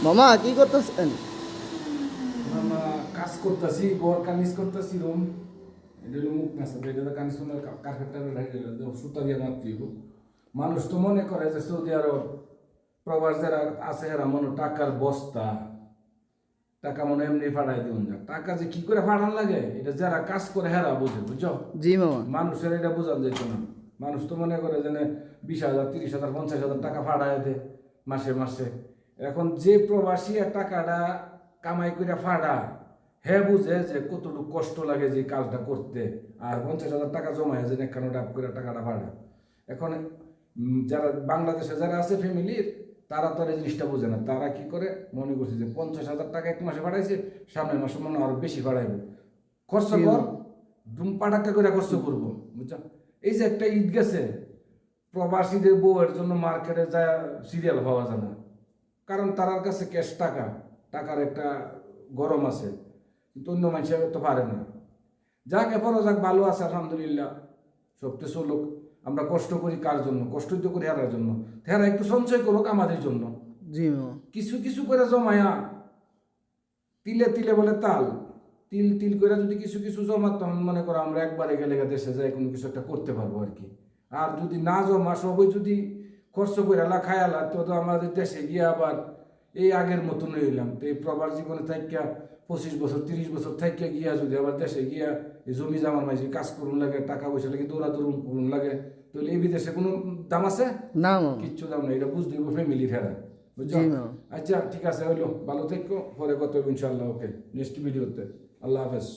মামা কি করতেছেন? আমরা কাজ করতেছি, ঘর কানিজ করতেছি, রুম এটা হলো মুখ না সাথে এটা কানিজ কার্পেটটা সুতা দিয়ে মারতে মানুষ তো মনে করে যে সৌদি আরব প্রবাস যারা আছে এরা মনে টাকার বস্তা, টাকা মনে এমনি ফাড়াই দিন যা টাকা যে কি করে ফাড়ান লাগে এটা যারা কাজ করে হেরা বুঝে, বুঝছো? জি মামা। মানুষের এটা বোঝান যেত না। মানুষ তো মনে করে যে 20,000, 30,000, 50,000 টাকা ফাড়ায় দেয় মাসে মাসে। এখন যে প্রবাসী টাকাটা কামাই করে ফাড়া, হ্যাঁ বুঝে যে কতটুকু কষ্ট লাগে যে কাজটা করতে, আর 50,000 টাকা জমায় যে এখানে ডাব করে টাকাটা ফাড়া। এখন যারা বাংলাদেশে যারা আছে ফ্যামিলির, তারা তো আর এই জিনিসটা বোঝে না। তারা কি করে মনে করছে যে 50,000 টাকা এক মাসে ফাড়াইছে, সামনের মাসে মনে আরো বেশি ফাড়াইব, খরচ কর দুম্পা টাকা করে খরচ করবো, বুঝছো? এই যে একটা ঈদ গেছে, প্রবাসীদের বউয়ের জন্য মার্কেটে যায় সিরিয়াল পাওয়া যায় না, কারণ তার কাছে ক্যাশ টাকা, টাকার একটা গরম আছে, কিন্তু অন্য মানুষের তো পারে না। যাক এরপরও যাক ভালো আছে আলহামদুলিল্লাহ, সত্যি চলুক। আমরা কষ্ট করি কার জন্য? কষ্ট তো করি হেরার জন্য, হেরা একটু সঞ্চয় করুক আমাদের জন্য। জি মামা। কিছু কিছু করে জমায়া, তিলে তিলে বলে তাল, তিল তিল করে যদি কিছু কিছু জমা, তখন মনে করো আমরা একবারে গেলে দেশে যাই কোনো কিছু একটা করতে পারবো আর কি। আর যদি না জমা সবই যদি খরচ করে আলা খায়ালা, তো তো আমাদের দেশে গিয়ে আবার এই আগের মতন হইলাম। তো এই প্রবাস জীবনে থাকিয়া 25 বছর 30 বছর থাকিয়া গিয়া যদি আবার দেশে গিয়া এই জমি জামার মাঝে কাজ করুন লাগে, টাকা পয়সা লাগে, দৌড়াদৌড় করুন লাগে, তাহলে এই বিদেশে কোনো দাম আছে? না মামা। কিচ্ছু দাম নেই, এটা বুঝতে হবে ফ্যামিলি ফেরা, বুঝছো? জি মামা। আচ্ছা ঠিক আছে, হইলো, ভালো থেকো, পরে কথা হবে ইনশাআল্লাহ। ওকে, নেক্সট ভিডিওতে। আল্লাহ হাফেজ।